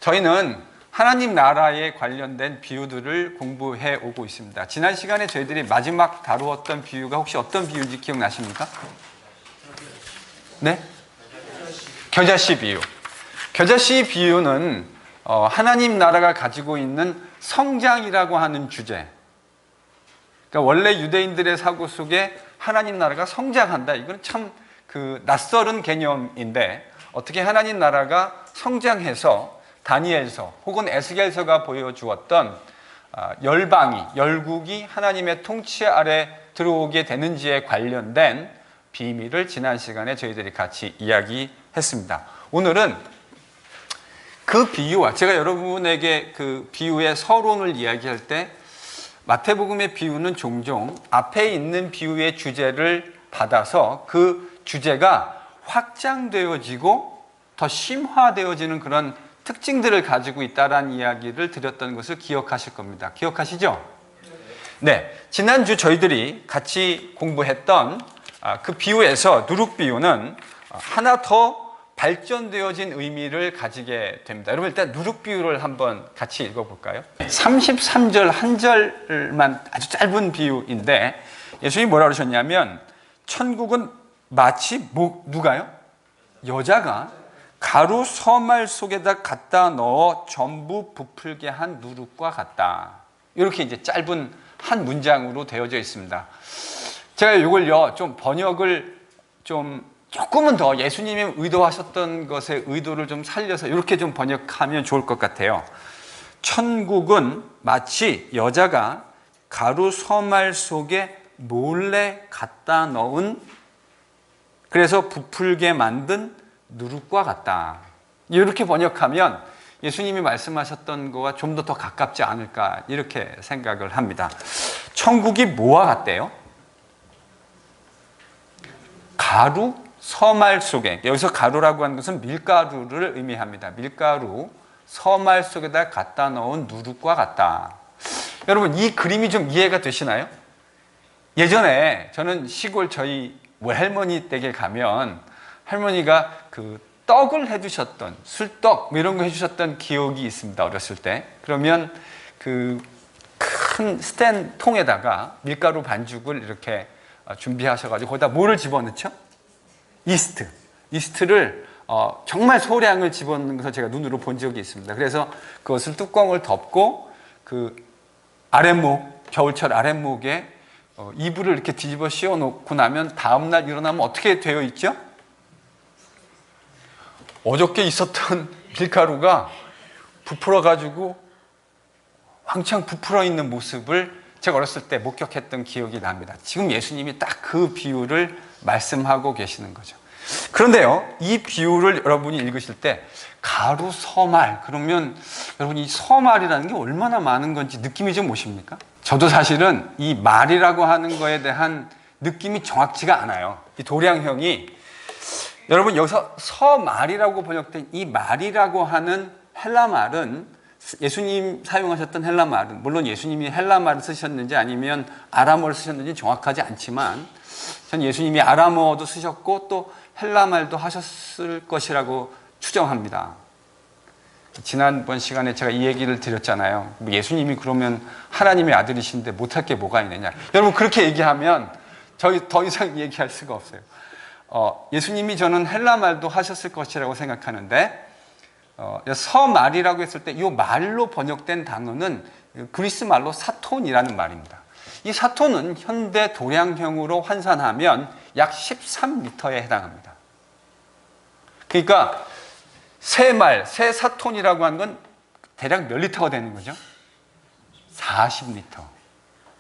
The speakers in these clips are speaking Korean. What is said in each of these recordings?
저희는 하나님 나라에 관련된 비유들을 공부해 오고 있습니다. 지난 시간에 저희들이 마지막 다루었던 비유가 혹시 어떤 비유인지 기억나십니까? 네? 겨자씨 비유. 겨자씨 비유는 하나님 나라가 가지고 있는 성장이라고 하는 주제. 그러니까 원래 유대인들의 사고 속에 하나님 나라가 성장한다. 이건 참 낯설은 개념인데 어떻게 하나님 나라가 성장해서 다니엘서 혹은 에스겔서가 보여주었던 열국이 하나님의 통치 아래 들어오게 되는지에 관련된 비밀을 지난 시간에 저희들이 같이 이야기했습니다. 오늘은 그 비유와 제가 여러분에게 그 비유의 서론을 이야기할 때 마태복음의 비유는 종종 앞에 있는 비유의 주제를 받아서 그 주제가 확장되어지고 더 심화되어지는 그런 특징들을 가지고 있다라는 이야기를 드렸던 것을 기억하실 겁니다. 기억하시죠? 네, 지난주 저희들이 같이 공부했던 그 비유에서 누룩 비유는 하나 더 발전되어진 의미를 가지게 됩니다. 여러분 일단 누룩 비유를 한번 같이 읽어볼까요? 33절 한 절만 아주 짧은 비유인데 예수님이 뭐라고 그러셨냐면 천국은 마치 누가요? 여자가 가루 서말 속에다 갖다 넣어 전부 부풀게 한 누룩과 같다. 이렇게 이제 짧은 한 문장으로 되어져 있습니다. 제가 이걸요 좀 번역을 조금은 더 예수님이 의도하셨던 것의 의도를 좀 살려서 이렇게 좀 번역하면 좋을 것 같아요. 천국은 마치 여자가 가루 서말 속에 몰래 갖다 넣은 그래서 부풀게 만든 누룩과 같다. 이렇게 번역하면 예수님이 말씀하셨던 거와 좀 더 가깝지 않을까 이렇게 생각을 합니다. 천국이 뭐와 같대요? 가루 서말 속에, 여기서 가루라고 하는 것은 밀가루를 의미합니다. 밀가루 서말 속에다 갖다 넣은 누룩과 같다. 여러분 이 그림이 좀 이해가 되시나요? 예전에 저는 시골 저희 외할머니 댁에 가면 할머니가 그 떡을 해주셨던 술떡 이런 거 해주셨던 기억이 있습니다. 어렸을 때. 그러면 그 큰 스텐 통에다가 밀가루 반죽을 이렇게 준비하셔가지고 거기다 뭐를 집어넣죠? 이스트를 정말 소량을 집어넣는 것을 제가 눈으로 본 적이 있습니다. 그래서 그것을 뚜껑을 덮고 그 아랫목, 겨울철 아랫목에 이불을 이렇게 뒤집어 씌워 놓고 나면 다음날 일어나면 어떻게 되어 있죠? 어저께 있었던 밀가루가 부풀어가지고 왕창 부풀어 있는 모습을 제가 어렸을 때 목격했던 기억이 납니다. 지금 예수님이 딱 그 비유를 말씀하고 계시는 거죠. 그런데요, 이 비유를 여러분이 읽으실 때 가루 서말 그러면 여러분 이 서말이라는 게 얼마나 많은 건지 느낌이 좀 오십니까? 저도 사실은 이 말이라고 하는 거에 대한 느낌이 정확치가 않아요. 이 도량형이 여러분 여기서 서말이라고 번역된 이 말이라고 하는 헬라 말은 예수님 사용하셨던 헬라 말은 물론 예수님이 헬라 말을 쓰셨는지 아니면 아람어를 쓰셨는지 정확하지 않지만 전 예수님이 아람어도 쓰셨고 또 헬라 말도 하셨을 것이라고 추정합니다. 지난번 시간에 제가 이 얘기를 드렸잖아요. 예수님이 그러면 하나님의 아들이신데 못할 게 뭐가 있느냐. 여러분 그렇게 얘기하면 저희 더 이상 얘기할 수가 없어요. 예수님이 저는 헬라 말도 하셨을 것이라고 생각하는데 서말이라고 했을 때 이 말로 번역된 단어는 그리스 말로 사톤이라는 말입니다. 이 사톤은 현대 도량형으로 환산하면 약 13리터에 해당합니다. 그러니까 세 사톤이라고 하는 건 대략 몇 리터가 되는 거죠? 40리터.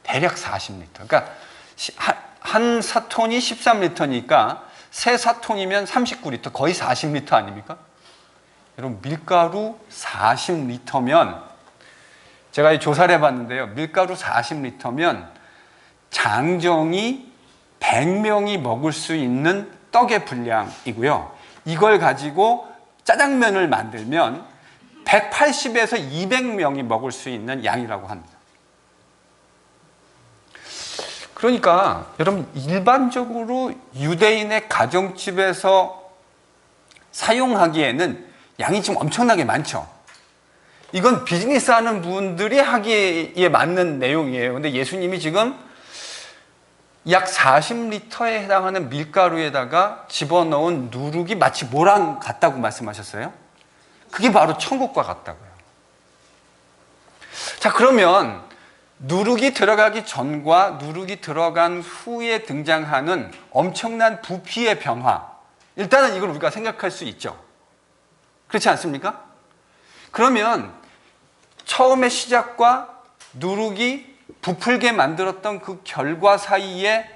대략 40리터. 그러니까 한 사톤이 13리터니까 세 사톤이면 39리터, 거의 40리터 아닙니까? 여러분 밀가루 40리터면 제가 조사를 해봤는데요. 밀가루 40리터면 장정이 100명이 먹을 수 있는 떡의 분량이고요. 이걸 가지고 짜장면을 만들면 180에서 200명이 먹을 수 있는 양이라고 합니다. 그러니까 여러분 일반적으로 유대인의 가정집에서 사용하기에는 양이 좀 엄청나게 많죠. 이건 비즈니스 하는 분들이 하기에 맞는 내용이에요. 근데 예수님이 지금 약 40리터에 해당하는 밀가루에다가 집어넣은 누룩이 마치 뭐랑 같다고 말씀하셨어요? 그게 바로 천국과 같다고요. 자, 그러면 누룩이 들어가기 전과 누룩이 들어간 후에 등장하는 엄청난 부피의 변화. 일단은 이걸 우리가 생각할 수 있죠. 그렇지 않습니까? 그러면 처음의 시작과 누룩이 부풀게 만들었던 그 결과 사이에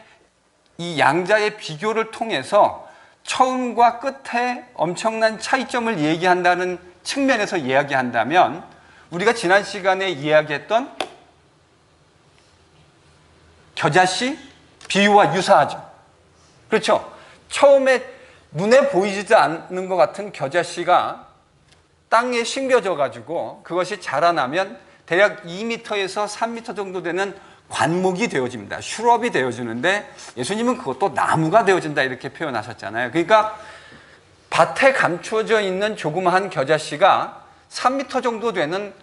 이 양자의 비교를 통해서 처음과 끝에 엄청난 차이점을 얘기한다는 측면에서 이야기한다면 우리가 지난 시간에 이야기했던 겨자씨 비유와 유사하죠. 그렇죠? 처음에 눈에 보이지도 않는 것 같은 겨자씨가 땅에 심겨져 가지고 그것이 자라나면 대략 2m에서 3m 정도 되는 관목이 되어집니다. 슈럽이 되어지는데 예수님은 그것도 나무가 되어진다 이렇게 표현하셨잖아요. 그러니까 밭에 감춰져 있는 조그마한 겨자씨가 3m 정도 되는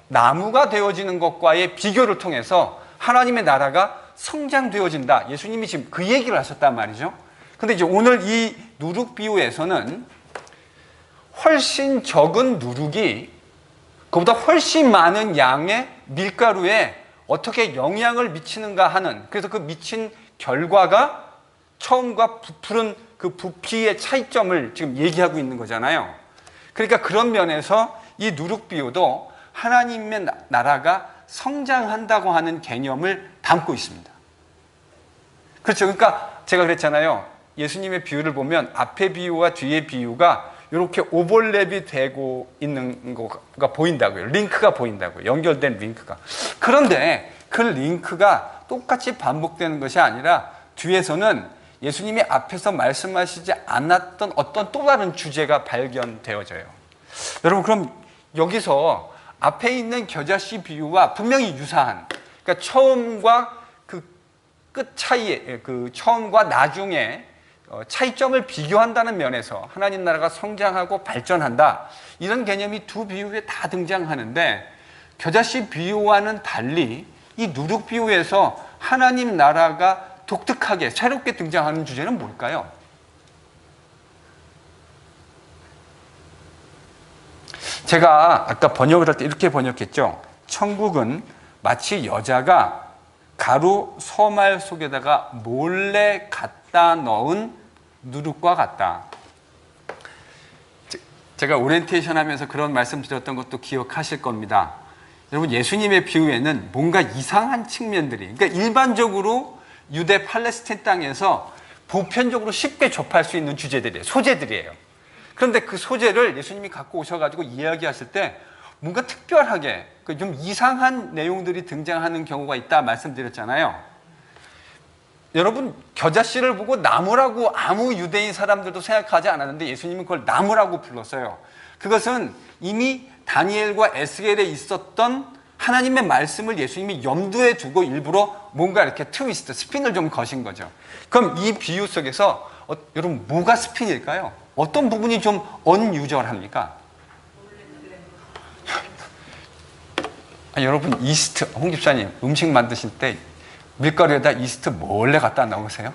나무가 되어지는 것과의 비교를 통해서 하나님의 나라가 성장되어진다. 예수님이 지금 그 얘기를 하셨단 말이죠. 근데 이제 오늘 이 누룩 비유에서는 훨씬 적은 누룩이 그보다 훨씬 많은 양의 밀가루에 어떻게 영향을 미치는가 하는, 그래서 그 미친 결과가 처음과 부풀은 그 부피의 차이점을 지금 얘기하고 있는 거잖아요. 그러니까 그런 면에서 이 누룩 비유도 하나님의 나라가 성장한다고 하는 개념을 담고 있습니다. 그렇죠. 그러니까 제가 그랬잖아요. 예수님의 비유를 보면 앞의 비유와 뒤의 비유가 이렇게 오버랩이 되고 있는 거가 보인다고요. 링크가 보인다고요. 연결된 링크가. 그런데 그 링크가 똑같이 반복되는 것이 아니라 뒤에서는 예수님이 앞에서 말씀하시지 않았던 어떤 또 다른 주제가 발견되어져요. 여러분, 그럼 여기서 앞에 있는 겨자씨 비유와 분명히 유사한, 그러니까 처음과 그 끝 차이에, 그 처음과 나중에 차이점을 비교한다는 면에서 하나님 나라가 성장하고 발전한다, 이런 개념이 두 비유에 다 등장하는데 겨자씨 비유와는 달리 이 누룩 비유에서 하나님 나라가 독특하게 새롭게 등장하는 주제는 뭘까요? 제가 아까 번역을 할 때 이렇게 번역했죠. 천국은 마치 여자가 가루 서말 속에다가 몰래 갖다 넣은 누룩과 같다. 제가 오리엔테이션 하면서 그런 말씀 드렸던 것도 기억하실 겁니다. 여러분, 예수님의 비유에는 뭔가 이상한 측면들이, 그러니까 일반적으로 유대 팔레스틴 땅에서 보편적으로 쉽게 접할 수 있는 주제들이에요. 소재들이에요. 그런데 그 소재를 예수님이 갖고 오셔가지고 이야기하실 때 뭔가 특별하게 좀 이상한 내용들이 등장하는 경우가 있다 말씀드렸잖아요. 여러분, 겨자씨를 보고 나무라고 아무 유대인 사람들도 생각하지 않았는데 예수님은 그걸 나무라고 불렀어요. 그것은 이미 다니엘과 에스겔에 있었던 하나님의 말씀을 예수님이 염두에 두고 일부러 뭔가 이렇게 트위스트, 스핀을 좀 거신 거죠. 그럼 이 비유 속에서 여러분, 뭐가 스핀일까요? 어떤 부분이 좀 언유절합니까? 여러분, 이스트, 홍 집사님 음식 만드실 때 밀가루에다 이스트 몰래 갖다 넣으세요?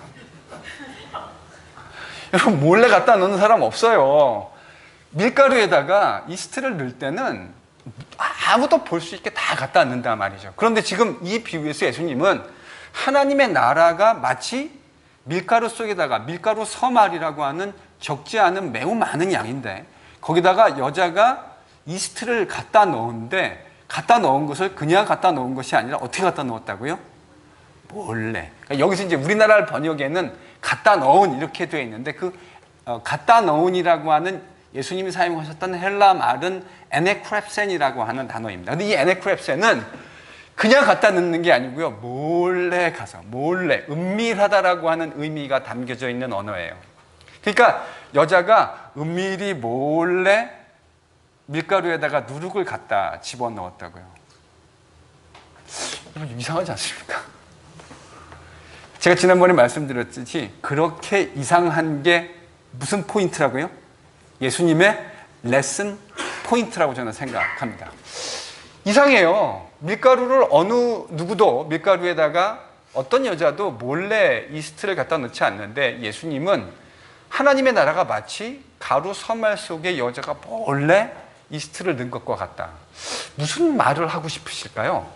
여러분, 몰래 갖다 넣는 사람 없어요. 밀가루에다가 이스트를 넣을 때는 아무도 볼 수 있게 다 갖다 넣는단 말이죠. 그런데 지금 이 비유에서 예수님은 하나님의 나라가 마치 밀가루 속에다가, 밀가루 서말이라고 하는 적지 않은 매우 많은 양인데 거기다가 여자가 이스트를 갖다 넣었는데 갖다 넣은 것을 그냥 갖다 넣은 것이 아니라 어떻게 갖다 넣었다고요? 몰래. 그러니까 여기서 이제 우리나라 번역에는 갖다 넣은 이렇게 되어 있는데 그 갖다 넣은이라고 하는 예수님이 사용하셨던 헬라 말은 에네크랩센이라고 하는 단어입니다. 근데 이 에네크랩센은 그냥 갖다 넣는 게 아니고요. 몰래 가서, 몰래, 은밀하다라고 하는 의미가 담겨져 있는 언어예요. 그러니까 여자가 은밀히 몰래 밀가루에다가 누룩을 갖다 집어넣었다고요. 이상하지 않습니까? 제가 지난번에 말씀드렸듯이 그렇게 이상한 게 무슨 포인트라고요? 예수님의 레슨 포인트라고 저는 생각합니다. 이상해요. 밀가루를 어느 누구도 밀가루에다가 어떤 여자도 몰래 이스트를 갖다 넣지 않는데 예수님은 하나님의 나라가 마치 가루 서말 속에 여자가 몰래 이스트를 넣은 것과 같다. 무슨 말을 하고 싶으실까요?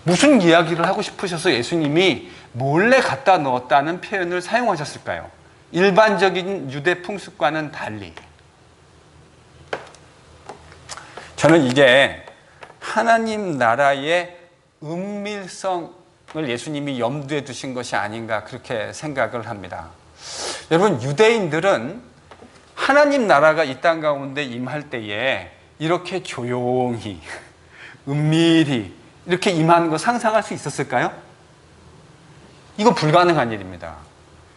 무슨 이야기를 하고 싶으셔서 예수님이 몰래 갖다 넣었다는 표현을 사용하셨을까요? 일반적인 유대 풍습과는 달리. 저는 이게 하나님 나라의 은밀성을 예수님이 염두에 두신 것이 아닌가 그렇게 생각을 합니다. 여러분, 유대인들은 하나님 나라가 이 땅 가운데 임할 때에 이렇게 조용히 은밀히 이렇게 임하는 거 상상할 수 있었을까요? 이건 불가능한 일입니다.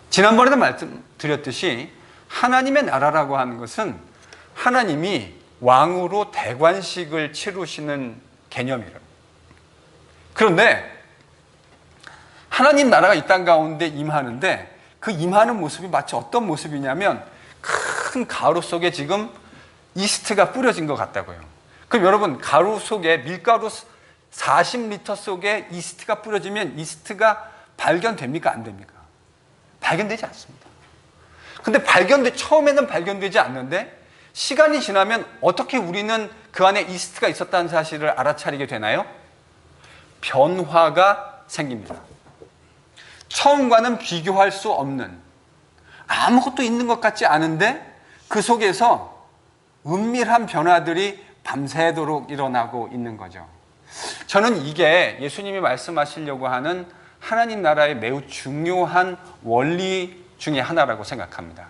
지난번에도 말씀드렸듯이 하나님의 나라라고 하는 것은 하나님이 왕으로 대관식을 치르시는 개념이에요. 그런데 하나님 나라가 이 땅 가운데 임하는데 그 임하는 모습이 마치 어떤 모습이냐면 큰 가루 속에 지금 이스트가 뿌려진 것 같다고요. 그럼 여러분, 가루 속에 밀가루 40리터 속에 이스트가 뿌려지면 이스트가 발견됩니까? 안 됩니까? 발견되지 않습니다. 근데 처음에는 발견되지 않는데 시간이 지나면 어떻게 우리는 그 안에 이스트가 있었다는 사실을 알아차리게 되나요? 변화가 생깁니다. 처음과는 비교할 수 없는, 아무것도 있는 것 같지 않은데 그 속에서 은밀한 변화들이 밤새도록 일어나고 있는 거죠. 저는 이게 예수님이 말씀하시려고 하는 하나님 나라의 매우 중요한 원리 중에 하나라고 생각합니다.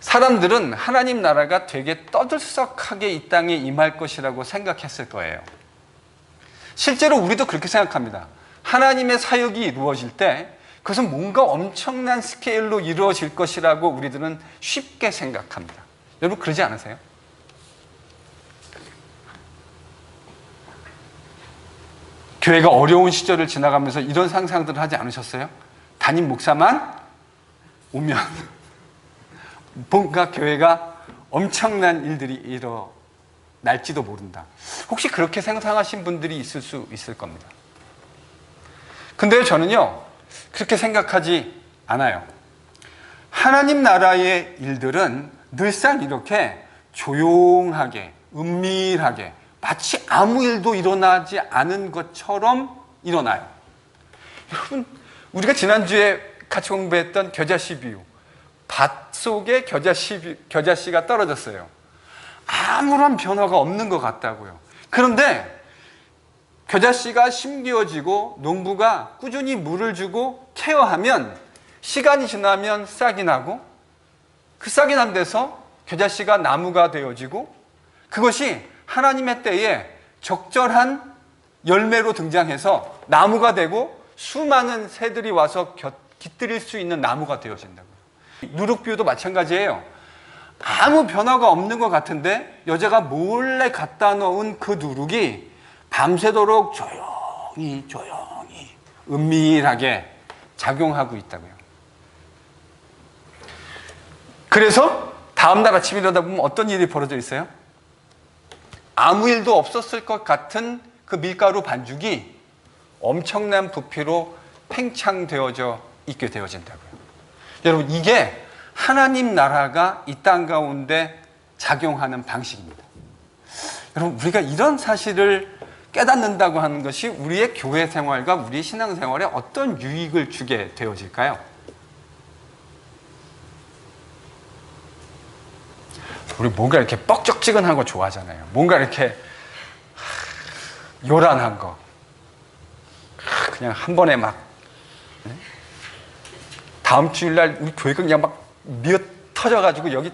사람들은 하나님 나라가 되게 떠들썩하게 이 땅에 임할 것이라고 생각했을 거예요. 실제로 우리도 그렇게 생각합니다. 하나님의 사역이 이루어질 때 그것은 뭔가 엄청난 스케일로 이루어질 것이라고 우리들은 쉽게 생각합니다. 여러분, 그러지 않으세요? 교회가 어려운 시절을 지나가면서 이런 상상들을 하지 않으셨어요? 담임 목사만 오면 뭔가 교회가 엄청난 일들이 일어날지도 모른다. 혹시 그렇게 상상하신 분들이 있을 수 있을 겁니다. 근데 저는요, 그렇게 생각하지 않아요. 하나님 나라의 일들은 늘상 이렇게 조용하게, 은밀하게, 마치 아무 일도 일어나지 않은 것처럼 일어나요. 여러분, 우리가 지난주에 같이 공부했던 겨자씨 비유, 밭 속에 겨자씨가 떨어졌어요. 아무런 변화가 없는 것 같다고요. 그런데 겨자씨가 심기어지고 농부가 꾸준히 물을 주고 케어하면 시간이 지나면 싹이 나고 그 싹이 난 데서 겨자씨가 나무가 되어지고 그것이 하나님의 때에 적절한 열매로 등장해서 나무가 되고 수많은 새들이 와서 깃들일 수 있는 나무가 되어진다고요. 누룩비유도 마찬가지예요. 아무 변화가 없는 것 같은데 여자가 몰래 갖다 놓은 그 누룩이 밤새도록 조용히 은밀하게 작용하고 있다고요. 그래서 다음날 아침에 일어나보면 어떤 일이 벌어져 있어요? 아무 일도 없었을 것 같은 그 밀가루 반죽이 엄청난 부피로 팽창되어져 있게 되어진다고요. 여러분, 이게 하나님 나라가 이 땅 가운데 작용하는 방식입니다. 여러분, 우리가 이런 사실을 깨닫는다고 하는 것이 우리의 교회 생활과 우리의 신앙 생활에 어떤 유익을 주게 되어질까요? 우리 뭔가 이렇게 뻑적지근한 거 좋아하잖아요. 뭔가 이렇게 요란한 거. 그냥 한 번에 막 다음 주일날 우리 교회가 그냥 막 미어 터져가지고 여기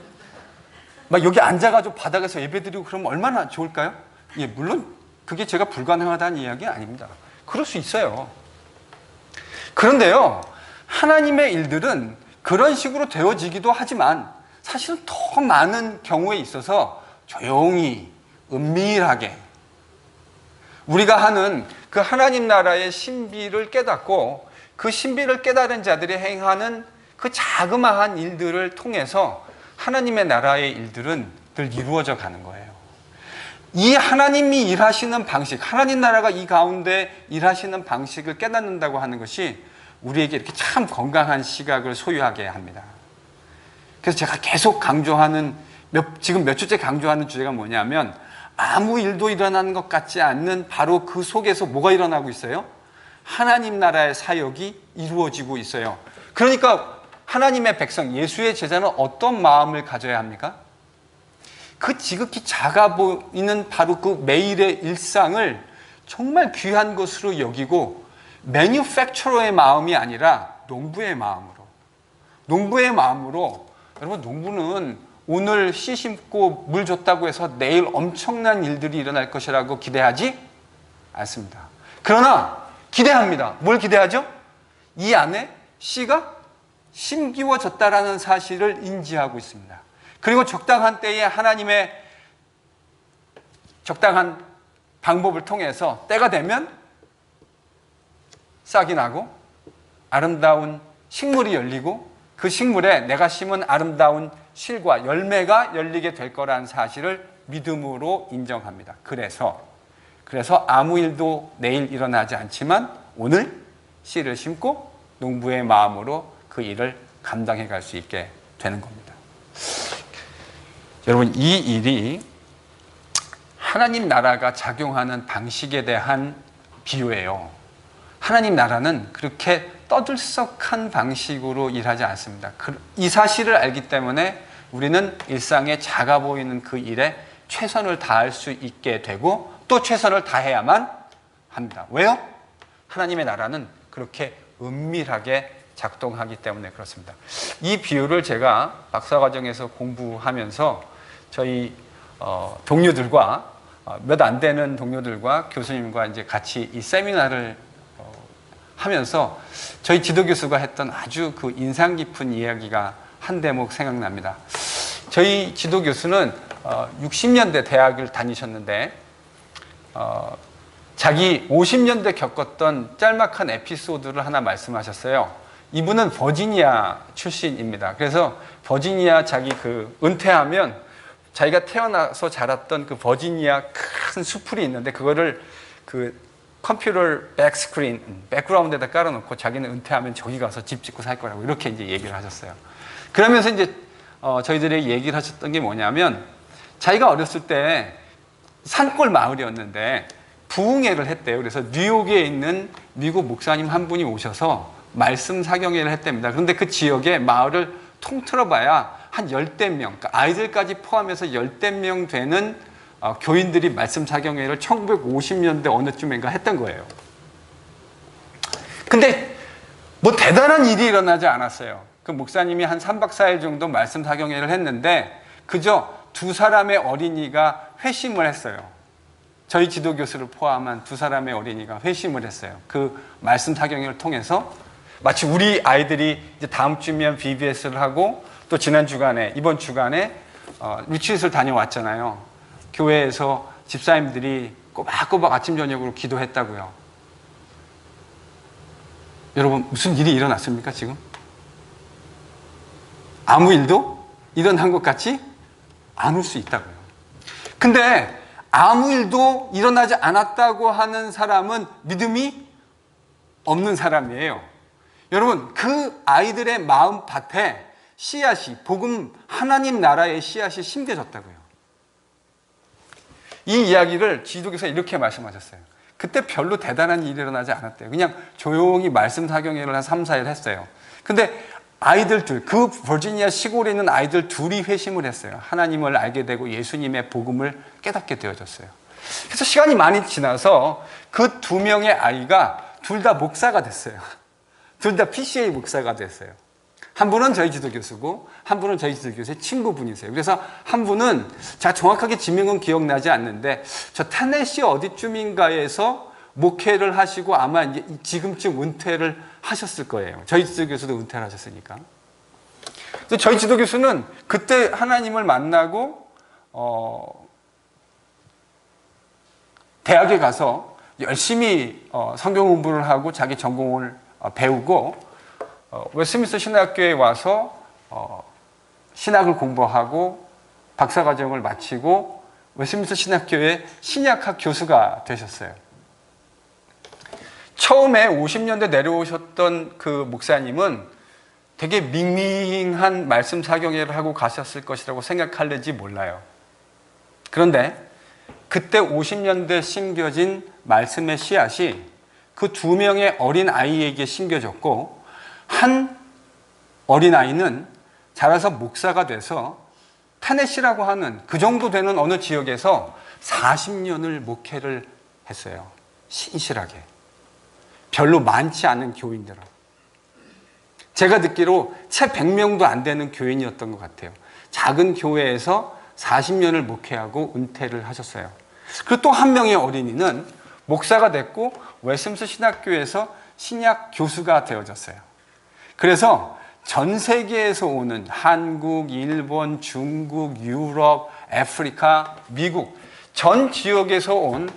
앉아가지고 바닥에서 예배드리고 그러면 얼마나 좋을까요? 예, 물론 그게 제가 불가능하다는 이야기는 아닙니다. 그럴 수 있어요. 그런데요, 하나님의 일들은 그런 식으로 되어지기도 하지만 사실은 더 많은 경우에 있어서 조용히 은밀하게 우리가 하는 그 하나님 나라의 신비를 깨닫고 그 신비를 깨달은 자들이 행하는 그 자그마한 일들을 통해서 하나님의 나라의 일들은 늘 이루어져 가는 거예요. 이 하나님이 일하시는 방식, 하나님 나라가 이 가운데 일하시는 방식을 깨닫는다고 하는 것이 우리에게 이렇게 참 건강한 시각을 소유하게 합니다. 그래서 제가 계속 강조하는, 지금 몇 주째 강조하는 주제가 뭐냐면, 아무 일도 일어나는 것 같지 않는 바로 그 속에서 뭐가 일어나고 있어요? 하나님 나라의 사역이 이루어지고 있어요. 그러니까 하나님의 백성, 예수의 제자는 어떤 마음을 가져야 합니까? 그 지극히 작아 보이는 바로 그 매일의 일상을 정말 귀한 것으로 여기고, 매뉴팩처러의 마음이 아니라 농부의 마음으로, 여러분, 농부는 오늘 씨 심고 물 줬다고 해서 내일 엄청난 일들이 일어날 것이라고 기대하지 않습니다. 그러나 기대합니다. 뭘 기대하죠? 이 안에 씨가 심기워졌다라는 사실을 인지하고 있습니다. 그리고 적당한 때에 하나님의 적당한 방법을 통해서 때가 되면 싹이 나고 아름다운 식물이 열리고, 그 식물에 내가 심은 아름다운 실과 열매가 열리게 될 거라는 사실을 믿음으로 인정합니다. 그래서 아무 일도 내일 일어나지 않지만 오늘 씨를 심고 농부의 마음으로 그 일을 감당해 갈 수 있게 되는 겁니다. 여러분, 이 일이 하나님 나라가 작용하는 방식에 대한 비유예요. 하나님 나라는 그렇게 떠들썩한 방식으로 일하지 않습니다. 이 사실을 알기 때문에 우리는 일상에 작아 보이는 그 일에 최선을 다할 수 있게 되고, 또 최선을 다해야만 합니다. 왜요? 하나님의 나라는 그렇게 은밀하게 작동하기 때문에 그렇습니다. 이 비유를 제가 박사과정에서 공부하면서 저희 동료들과, 몇 안 되는 동료들과 교수님과 이제 같이 이 세미나를 하면서 저희 지도교수가 했던 아주 그 인상 깊은 이야기가 한 대목 생각납니다. 저희 지도교수는 60년대 대학을 다니셨는데 자기 50년대 겪었던 짤막한 에피소드를 하나 말씀하셨어요. 이분은 버지니아 출신입니다. 그래서 버지니아 자기 그 은퇴하면 자기가 태어나서 자랐던 그 버지니아 큰 수풀이 있는데, 그거를 그 컴퓨터 백스크린, 백그라운드에다 깔아놓고 자기는 은퇴하면 저기 가서 집 짓고 살 거라고 이렇게 이제 얘기를 하셨어요. 그러면서 이제 저희들이 얘기를 하셨던 게 뭐냐면, 자기가 어렸을 때 산골 마을이었는데 부흥회를 했대요. 그래서 뉴욕에 있는 미국 목사님 한 분이 오셔서 말씀 사경회를 했답니다. 그런데 그 지역에 마을을 통틀어봐야 한 10대 명, 그러니까 아이들까지 포함해서 10대 명 되는 교인들이 말씀 사경회를 1950년대 어느쯤인가 했던 거예요. 근데 뭐 대단한 일이 일어나지 않았어요. 그 목사님이 한 3박 4일 정도 말씀 사경회를 했는데 그저 2사람의 어린이가 회심을 했어요. 저희 지도교수를 포함한 2사람의 어린이가 회심을 했어요. 그 말씀 사경회를 통해서. 마치 우리 아이들이 이제 다음 주면 BBS를 하고, 또 지난 주간에, 이번 주간에 리트릿을 다녀왔잖아요. 교회에서 집사님들이 꼬박꼬박 아침 저녁으로 기도했다고요. 여러분, 무슨 일이 일어났습니까 지금? 아무 일도 일어난 것 같지 않을 수 있다고요. 근데 아무 일도 일어나지 않았다고 하는 사람은 믿음이 없는 사람이에요. 여러분, 그 아이들의 마음밭에 씨앗이, 복음, 하나님 나라의 씨앗이 심겨졌다고요. 이 이야기를 지도교수가 이렇게 말씀하셨어요. 그때 별로 대단한 일이 일어나지 않았대요. 그냥 조용히 말씀 사경회를 한 3, 4일 했어요. 근데 아이들 둘, 그 버지니아 시골에 있는 아이들 둘이 회심을 했어요. 하나님을 알게 되고 예수님의 복음을 깨닫게 되어졌어요. 그래서 시간이 많이 지나서 그 2명의 아이가 둘 다 목사가 됐어요. 둘 다 PCA 목사가 됐어요. 한 분은 저희 지도교수고 한 분은 저희 지도교수의 친구분이세요. 그래서 한 분은 제가 정확하게 지명은 기억나지 않는데 저 테네시 어디쯤인가에서 목회를 하시고 아마 이제 지금쯤 은퇴를 하셨을 거예요. 저희 지도교수도 은퇴를 하셨으니까. 그래서 저희 지도교수는 그때 하나님을 만나고 대학에 가서 열심히 성경 공부를 하고 자기 전공을 배우고 웨스트민스터 신학교에 와서 신학을 공부하고 박사과정을 마치고 웨스민스터 신학교의 신약학 교수가 되셨어요. 처음에 50년대 내려오셨던 그 목사님은 되게 밍밍한 말씀 사경회를 하고 가셨을 것이라고 생각할는지 몰라요. 그런데 그때 50년대 심겨진 말씀의 씨앗이 그 두 명의 어린 아이에게 심겨졌고, 한 어린 아이는 자라서 목사가 돼서 테네시라고 하는 그 정도 되는 어느 지역에서 40년을 목회를 했어요. 신실하게. 별로 많지 않은 교인들하고. 제가 듣기로 채 100명도 안 되는 교인이었던 것 같아요. 작은 교회에서 40년을 목회하고 은퇴를 하셨어요. 그리고 또 한 명의 어린이는 목사가 됐고 웨스민스터 신학교에서 신약 교수가 되어졌어요. 그래서 전 세계에서 오는 한국, 일본, 중국, 유럽, 아프리카, 미국 전 지역에서 온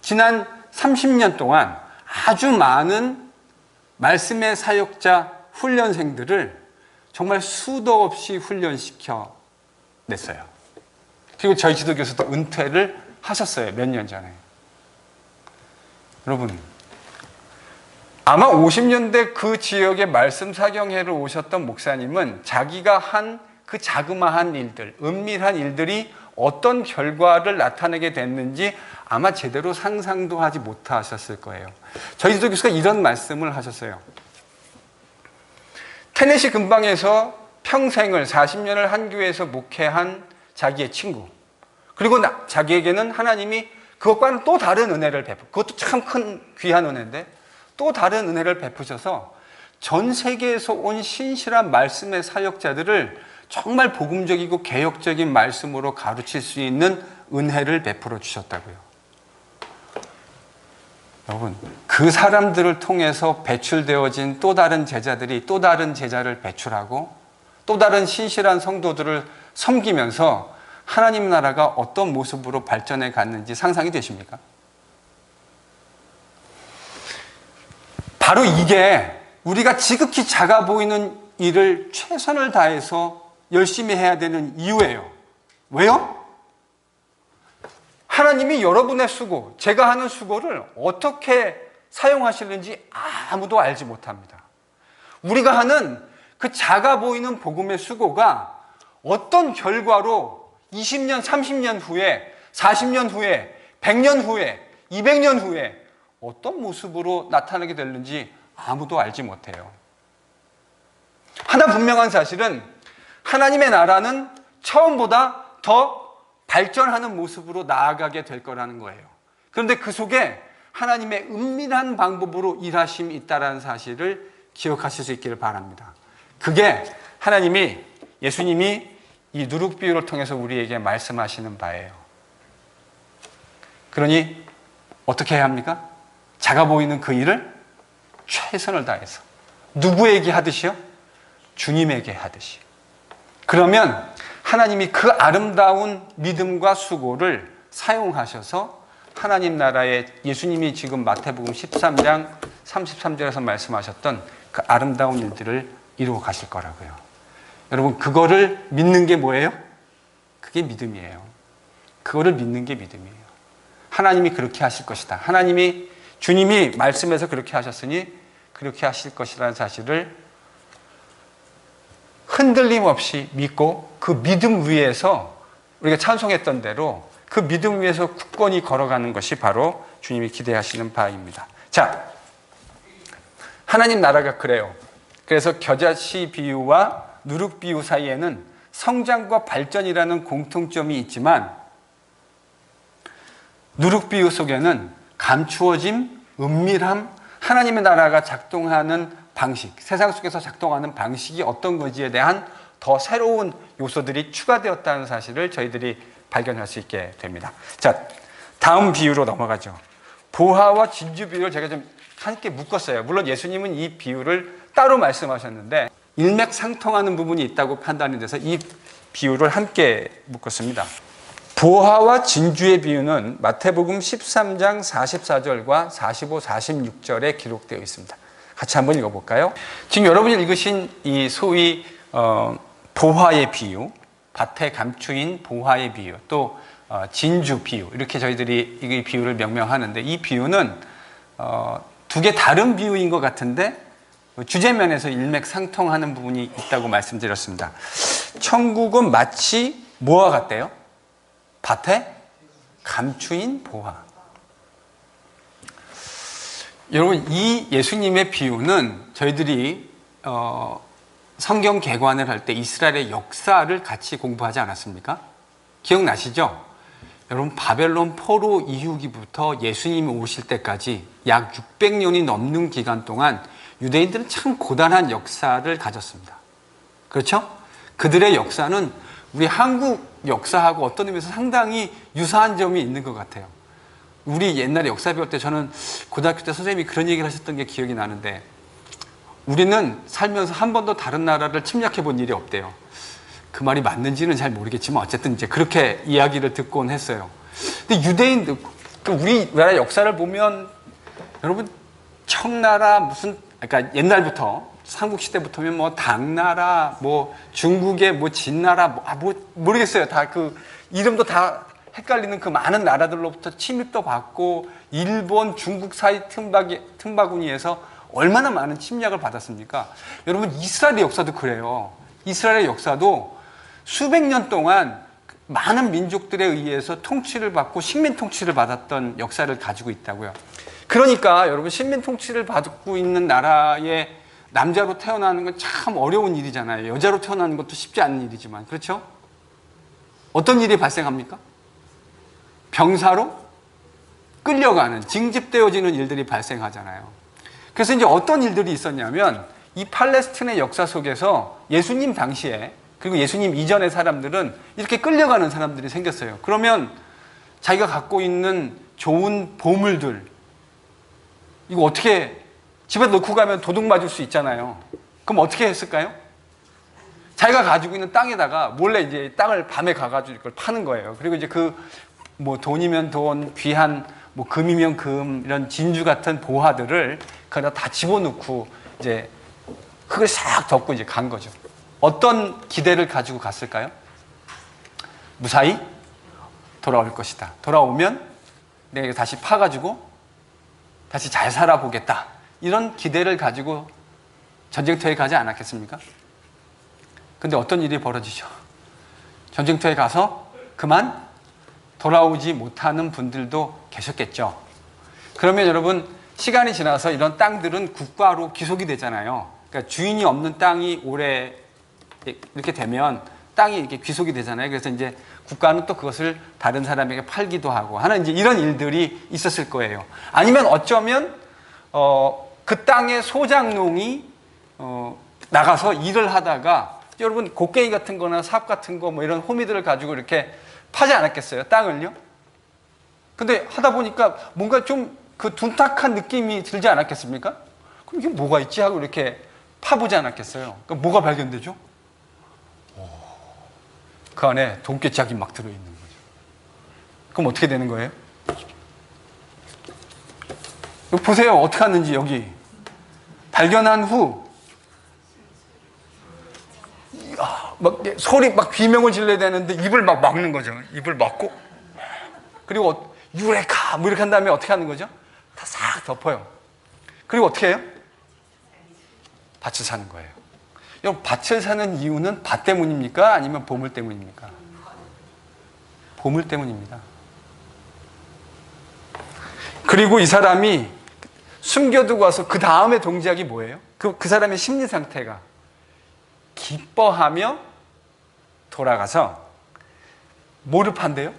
지난 30년 동안 아주 많은 말씀의 사역자 훈련생들을 정말 수도 없이 훈련시켜 냈어요. 그리고 저희 지도교수도 은퇴를 하셨어요. 몇 년 전에. 여러분, 아마 50년대 그 지역의 말씀 사경회를 오셨던 목사님은 자기가 한 그 자그마한 일들, 은밀한 일들이 어떤 결과를 나타내게 됐는지 아마 제대로 상상도 하지 못하셨을 거예요. 저희 지도교수가 이런 말씀을 하셨어요. 테네시 근방에서 평생을 40년을 한 교회에서 목회한 자기의 친구, 그리고 자기에게는 하나님이 그것과는 또 다른 은혜를 그것도 참 큰 귀한 은혜인데 또 다른 은혜를 베푸셔서 전 세계에서 온 신실한 말씀의 사역자들을 정말 복음적이고 개혁적인 말씀으로 가르칠 수 있는 은혜를 베풀어 주셨다고요. 여러분, 그 사람들을 통해서 배출되어진 또 다른 제자들이 또 다른 제자를 배출하고 또 다른 신실한 성도들을 섬기면서 하나님 나라가 어떤 모습으로 발전해 갔는지 상상이 되십니까? 바로 이게 우리가 지극히 작아 보이는 일을 최선을 다해서 열심히 해야 되는 이유예요. 왜요? 하나님이 여러분의 수고, 제가 하는 수고를 어떻게 사용하시는지 아무도 알지 못합니다. 우리가 하는 그 작아 보이는 복음의 수고가 어떤 결과로 20년, 30년 후에, 40년 후에, 100년 후에, 200년 후에 어떤 모습으로 나타나게 되는지 아무도 알지 못해요. 하나 분명한 사실은 하나님의 나라는 처음보다 더 발전하는 모습으로 나아가게 될 거라는 거예요. 그런데 그 속에 하나님의 은밀한 방법으로 일하심이 있다는 사실을 기억하실 수 있기를 바랍니다. 그게 예수님이 이 누룩 비유를 통해서 우리에게 말씀하시는 바예요. 그러니 어떻게 해야 합니까? 작아 보이는 그 일을 최선을 다해서 누구에게 하듯이요? 주님에게 하듯이. 그러면 하나님이 그 아름다운 믿음과 수고를 사용하셔서 하나님 나라의 예수님이 지금 마태복음 13장 33절에서 말씀하셨던 그 아름다운 일들을 이루어 가실 거라고요. 여러분, 그거를 믿는 게 뭐예요? 그게 믿음이에요. 그거를 믿는 게 믿음이에요. 하나님이 그렇게 하실 것이다. 주님이 말씀에서 그렇게 하셨으니 그렇게 하실 것이라는 사실을 흔들림 없이 믿고 그 믿음 위에서 우리가 찬송했던 대로 그 믿음 위에서 굳건히 걸어가는 것이 바로 주님이 기대하시는 바입니다. 자, 하나님 나라가 그래요. 그래서 겨자씨 비유와 누룩 비유 사이에는 성장과 발전이라는 공통점이 있지만 누룩 비유 속에는 감추어짐, 은밀함, 하나님의 나라가 작동하는 방식, 세상 속에서 작동하는 방식이 어떤 건지에 대한 더 새로운 요소들이 추가되었다는 사실을 저희들이 발견할 수 있게 됩니다. 자, 다음 비유로 넘어가죠. 보화와 진주 비유를 제가 좀 함께 묶었어요. 물론 예수님은 이 비유를 따로 말씀하셨는데 일맥상통하는 부분이 있다고 판단이 돼서 이 비유를 함께 묶었습니다. 보화와 진주의 비유는 마태복음 13장 44절과 45, 46절에 기록되어 있습니다. 같이 한번 읽어볼까요? 지금 여러분이 읽으신 이 소위 보화의 비유, 밭에 감추인 보화의 비유, 또 진주 비유, 이렇게 저희들이 이 비유를 명명하는데, 이 비유는 두 개 다른 비유인 것 같은데 주제면에서 일맥상통하는 부분이 있다고 말씀드렸습니다. 천국은 마치 뭐와 같대요? 밭에 감추인 보화. 여러분, 이 예수님의 비유는 저희들이 성경 개관을 할 때 이스라엘의 역사를 같이 공부하지 않았습니까? 기억나시죠? 여러분, 바벨론 포로 이후기부터 예수님이 오실 때까지 약 600년이 넘는 기간 동안 유대인들은 참 고단한 역사를 가졌습니다. 그렇죠? 그들의 역사는 우리 한국 역사하고 어떤 의미에서 상당히 유사한 점이 있는 것 같아요. 우리 옛날에 역사 배울 때 저는 고등학교 때 선생님이 그런 얘기를 하셨던 게 기억이 나는데, 우리는 살면서 한 번도 다른 나라를 침략해 본 일이 없대요. 그 말이 맞는지는 잘 모르겠지만 어쨌든 이제 그렇게 이야기를 듣곤 했어요. 근데 유대인들, 우리나라 역사를 보면 여러분, 청나라 무슨, 그러니까 옛날부터 삼국시대부터면 뭐 당나라, 뭐 중국의 뭐 진나라, 뭐 모르겠어요. 다 그 이름도 다 헷갈리는 그 많은 나라들로부터 침입도 받고, 일본, 중국 사이 틈바구니에서 얼마나 많은 침략을 받았습니까? 여러분, 이스라엘의 역사도 그래요. 이스라엘의 역사도 수백 년 동안 많은 민족들에 의해서 통치를 받고 식민 통치를 받았던 역사를 가지고 있다고요. 그러니까 여러분, 식민 통치를 받고 있는 나라에 남자로 태어나는 건 참 어려운 일이잖아요. 여자로 태어나는 것도 쉽지 않은 일이지만, 그렇죠? 어떤 일이 발생합니까? 병사로 끌려가는, 징집되어지는 일들이 발생하잖아요. 그래서 이제 어떤 일들이 있었냐면, 이 팔레스틴의 역사 속에서 예수님 당시에, 그리고 예수님 이전의 사람들은 이렇게 끌려가는 사람들이 생겼어요. 그러면 자기가 갖고 있는 좋은 보물들, 이거 어떻게 집에 넣고 가면 도둑 맞을 수 있잖아요. 그럼 어떻게 했을까요? 자기가 가지고 있는 땅에다가 몰래 이제 땅을 밤에 가가지고 이걸 파는 거예요. 그리고 이제 뭐 돈이면 돈, 귀한 뭐 금이면 금, 이런 진주 같은 보화들을 거기다 다 집어넣고 이제 그걸 싹 덮고 이제 간 거죠. 어떤 기대를 가지고 갔을까요? 무사히 돌아올 것이다. 돌아오면 내가 이거 다시 파가지고 다시 잘 살아보겠다. 이런 기대를 가지고 전쟁터에 가지 않았겠습니까? 근데 어떤 일이 벌어지죠? 전쟁터에 가서 그만 돌아오지 못하는 분들도 계셨겠죠. 그러면 여러분, 시간이 지나서 이런 땅들은 국가로 귀속이 되잖아요. 그러니까 주인이 없는 땅이 오래 이렇게 되면 땅이 이렇게 귀속이 되잖아요. 그래서 이제 국가는 또 그것을 다른 사람에게 팔기도 하고 하는 이제 이런 일들이 있었을 거예요. 아니면 어쩌면 그 땅의 소장농이 나가서 일을 하다가, 여러분 곡괭이 같은 거나 삽 같은 거 뭐 이런 호미들을 가지고 이렇게 파지 않았겠어요? 땅을요? 근데 하다 보니까 뭔가 좀 그 둔탁한 느낌이 들지 않았겠습니까? 그럼 이게 뭐가 있지 하고 이렇게 파보지 않았겠어요? 그럼 뭐가 발견되죠? 그 안에 돈깨짝이 막 들어있는 거죠. 그럼 어떻게 되는 거예요? 보세요. 어떻게 하는지. 여기 발견한 후 막 소리 막 비명을 질러야 되는데 입을 막 막는 거죠. 입을 막고, 그리고 유레카 뭐 이렇게 한 다음에 어떻게 하는 거죠? 다 싹 덮어요. 그리고 어떻게 해요? 밭을 사는 거예요. 여러분, 밭을 사는 이유는 밭 때문입니까? 아니면 보물 때문입니까? 보물 때문입니다. 그리고 이 사람이 숨겨두고 와서 그 다음에 동작이 뭐예요? 그 사람의 심리 상태가 기뻐하며 돌아가서 뭐를 판대요?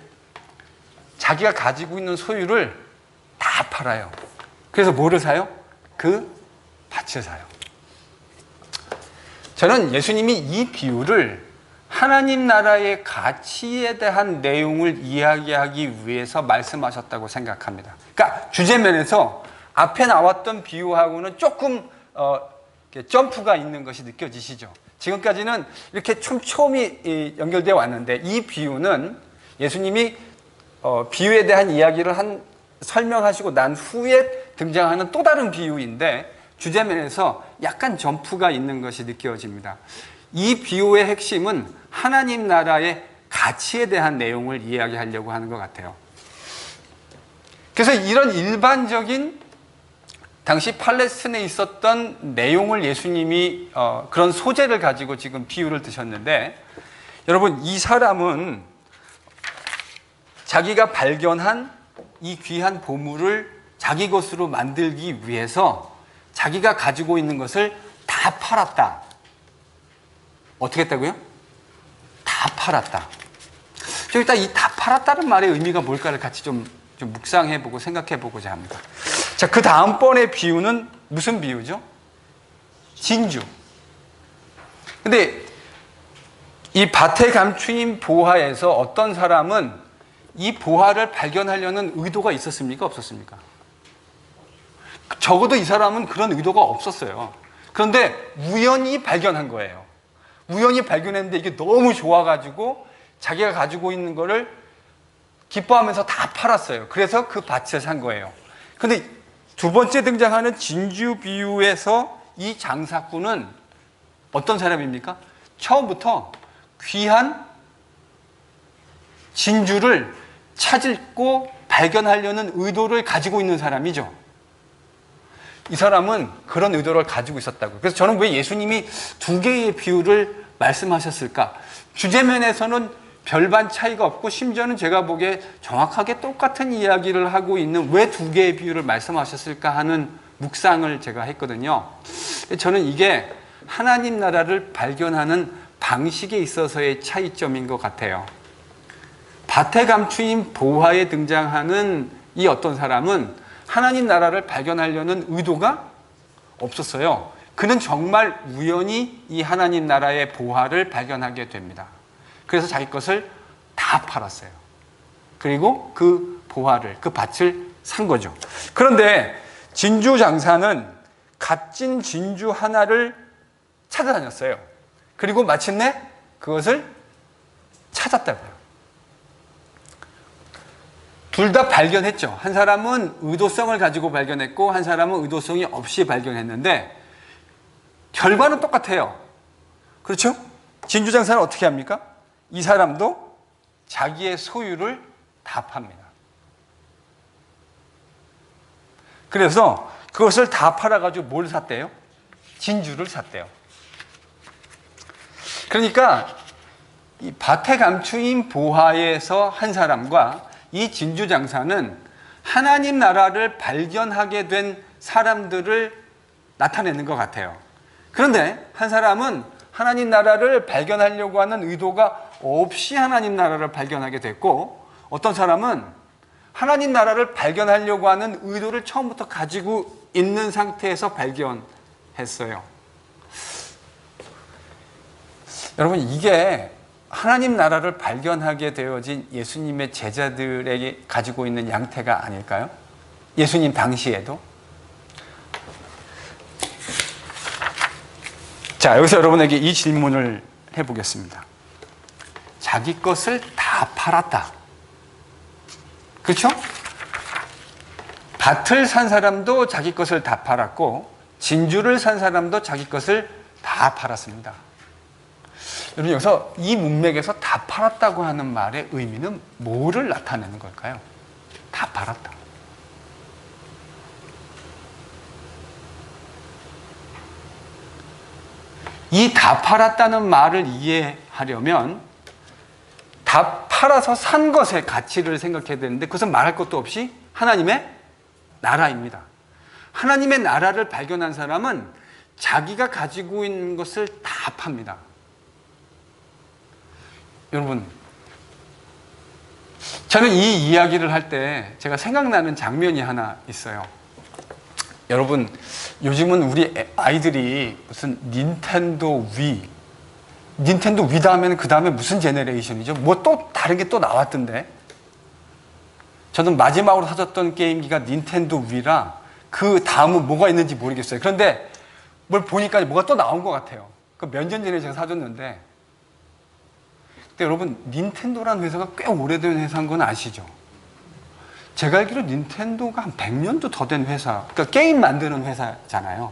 자기가 가지고 있는 소유를 다 팔아요. 그래서 뭐를 사요? 그 밭을 사요. 저는 예수님이 이 비유를 하나님 나라의 가치에 대한 내용을 이야기하기 위해서 말씀하셨다고 생각합니다. 그러니까 주제면에서 앞에 나왔던 비유하고는 조금 점프가 있는 것이 느껴지시죠? 지금까지는 이렇게 촘촘히 연결되어 왔는데, 이 비유는 예수님이 비유에 대한 이야기를 설명하시고 난 후에 등장하는 또 다른 비유인데, 주제면에서 약간 점프가 있는 것이 느껴집니다. 이 비유의 핵심은 하나님 나라의 가치에 대한 내용을 이야기하려고 하는 것 같아요. 그래서 이런 일반적인 당시 팔레스틴에 있었던 내용을 예수님이 그런 소재를 가지고 지금 비유를 드셨는데, 여러분, 이 사람은 자기가 발견한 이 귀한 보물을 자기 것으로 만들기 위해서 자기가 가지고 있는 것을 다 팔았다. 어떻게 했다고요? 다 팔았다. 저 일단 이 다 팔았다는 말의 의미가 뭘까를 같이 좀 묵상해보고 생각해보고자 합니다. 자, 그 다음번의 비유는 무슨 비유죠? 진주. 근데 이 밭에 감추인 보화에서 어떤 사람은 이 보화를 발견하려는 의도가 있었습니까? 없었습니까? 적어도 이 사람은 그런 의도가 없었어요. 그런데 우연히 발견한 거예요. 우연히 발견했는데 이게 너무 좋아가지고 자기가 가지고 있는 거를 기뻐하면서 다 팔았어요. 그래서 그 밭을 산 거예요. 근데 두 번째 등장하는 진주 비유에서 이 장사꾼은 어떤 사람입니까? 처음부터 귀한 진주를 찾고 발견하려는 의도를 가지고 있는 사람이죠. 이 사람은 그런 의도를 가지고 있었다고요. 그래서 저는 왜 예수님이 두 개의 비유를 말씀하셨을까? 주제면에서는 별반 차이가 없고 심지어는 제가 보기에 정확하게 똑같은 이야기를 하고 있는 왜 두 개의 비유를 말씀하셨을까 하는 묵상을 제가 했거든요. 저는 이게 하나님 나라를 발견하는 방식에 있어서의 차이점인 것 같아요. 밭에 감추인 보화에 등장하는 이 어떤 사람은 하나님 나라를 발견하려는 의도가 없었어요. 그는 정말 우연히 이 하나님 나라의 보화를 발견하게 됩니다. 그래서 자기 것을 다 팔았어요. 그리고 그 보화를, 그 밭을 산 거죠. 그런데 진주 장사는 값진 진주 하나를 찾아다녔어요. 그리고 마침내 그것을 찾았다고요. 둘 다 발견했죠. 한 사람은 의도성을 가지고 발견했고 한 사람은 의도성이 없이 발견했는데 결과는 똑같아요. 그렇죠? 진주 장사는 어떻게 합니까? 이 사람도 자기의 소유를 다 팝니다. 그래서 그것을 다 팔아가지고 뭘 샀대요? 진주를 샀대요. 그러니까 이 밭에 감추인 보화에서 한 사람과 이 진주 장사는 하나님 나라를 발견하게 된 사람들을 나타내는 것 같아요. 그런데 한 사람은 하나님 나라를 발견하려고 하는 의도가 없이 하나님 나라를 발견하게 됐고, 어떤 사람은 하나님 나라를 발견하려고 하는 의도를 처음부터 가지고 있는 상태에서 발견했어요. 여러분, 이게 하나님 나라를 발견하게 되어진 예수님의 제자들에게 가지고 있는 양태가 아닐까요? 예수님 당시에도. 자, 여기서 여러분에게 이 질문을 해보겠습니다. 자기 것을 다 팔았다. 그렇죠? 밭을 산 사람도 자기 것을 다 팔았고 진주를 산 사람도 자기 것을 다 팔았습니다. 여러분, 여기서 이 문맥에서 다 팔았다고 하는 말의 의미는 뭐를 나타내는 걸까요? 다 팔았다. 이 다 팔았다는 말을 이해하려면 다 팔아서 산 것의 가치를 생각해야 되는데 그것은 말할 것도 없이 하나님의 나라입니다. 하나님의 나라를 발견한 사람은 자기가 가지고 있는 것을 다 팝니다. 여러분, 저는 이 이야기를 할 때 제가 생각나는 장면이 하나 있어요. 여러분, 요즘은 우리 아이들이 무슨 닌텐도 위 다음에는 그 다음에 무슨 제네레이션이죠? 뭐 또 다른 게 또 나왔던데. 저는 마지막으로 사줬던 게임기가 닌텐도 위라 그 다음은 뭐가 있는지 모르겠어요. 그런데 뭘 보니까 뭐가 또 나온 것 같아요. 그 몇 년 전에 제가 사줬는데. 근데 여러분, 닌텐도라는 회사가 꽤 오래된 회사인 건 아시죠? 제가 알기로 닌텐도가 한 100년도 더 된 회사, 그러니까 게임 만드는 회사잖아요.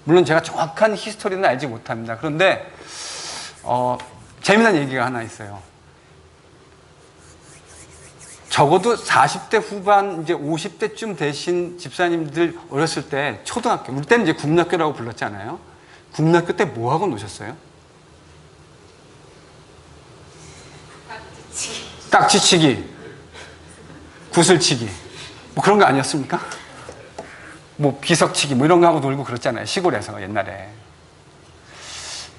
물론 제가 정확한 히스토리는 알지 못합니다. 그런데 재미난 얘기가 하나 있어요. 적어도 40대 후반, 이제 50대쯤 되신 집사님들 어렸을 때 초등학교, 우리 때는 이제 국민학교라고 불렀잖아요. 국민학교 때 뭐 하고 노셨어요? 딱지치기, 구슬치기, 뭐 그런 거 아니었습니까? 뭐 비석치기, 뭐 이런 거 하고 놀고 그랬잖아요. 시골에서 옛날에.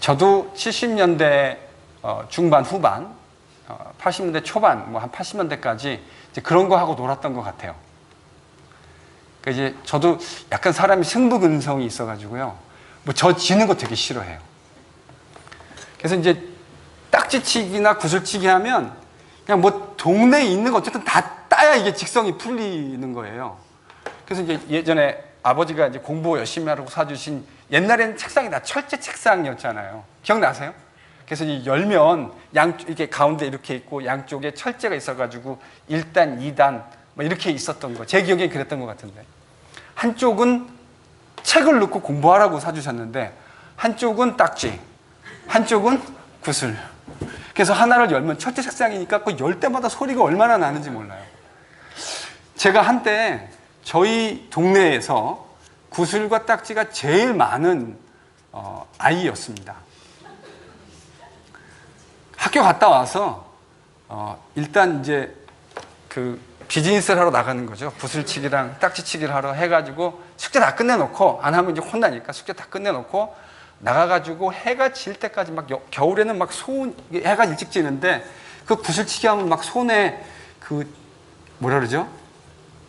저도 70년대 중반, 후반, 80년대 초반, 뭐 한 80년대까지 이제 그런 거 하고 놀았던 것 같아요. 그러니까 이제 저도 약간 사람이 승부근성이 있어가지고요. 뭐 저 지는 거 되게 싫어해요. 그래서 이제 딱지치기나 구슬치기 하면 그냥 뭐 동네에 있는 거 어쨌든 다 따야 이게 직성이 풀리는 거예요. 그래서 이제 예전에 아버지가 이제 공부 열심히 하라고 사주신 옛날에는 책상이 다 철제 책상이었잖아요. 기억나세요? 그래서 이 열면 이렇게 가운데 이렇게 있고 양쪽에 철제가 있어가지고 1단, 2단 뭐 이렇게 있었던 거. 제 기억엔 그랬던 것 같은데. 한쪽은 책을 넣고 공부하라고 사주셨는데 한쪽은 딱지, 한쪽은 구슬. 그래서 하나를 열면 철제 책상이니까 그 열 때마다 소리가 얼마나 나는지 몰라요. 제가 한때 저희 동네에서 구슬과 딱지가 제일 많은 아이였습니다. 학교 갔다 와서 일단 이제 그 비즈니스를 하러 나가는 거죠. 구슬치기랑 딱지치기를 하러 해가지고 숙제 다 끝내놓고, 안 하면 이제 혼나니까 숙제 다 끝내놓고 나가가지고 해가 질 때까지 막 겨울에는 막 해가 일찍 지는데 그 구슬치기 하면 막 손에 그 뭐라 그러죠?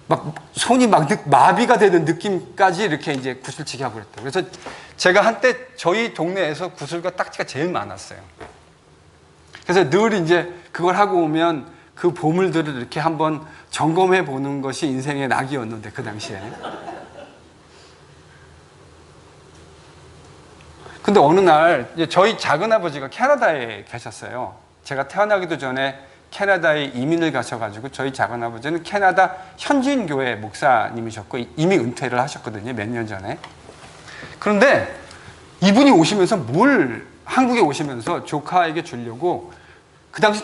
막 손이 막 마비가 되는 느낌까지 이렇게 이제 구슬치기 하고 그랬다고. 그래서 제가 한때 저희 동네에서 구슬과 딱지가 제일 많았어요. 그래서 늘 이제 그걸 하고 오면 그 보물들을 이렇게 한번 점검해 보는 것이 인생의 낙이었는데, 그 당시에. 근데 어느 날 이제 저희 작은아버지가 캐나다에 계셨어요. 제가 태어나기도 전에 캐나다에 이민을 가셔가지고 저희 작은아버지는 캐나다 현지인교회 목사님이셨고 이미 은퇴를 하셨거든요. 몇 년 전에. 그런데 이분이 오시면서 한국에 오시면서 조카에게 주려고 그 당시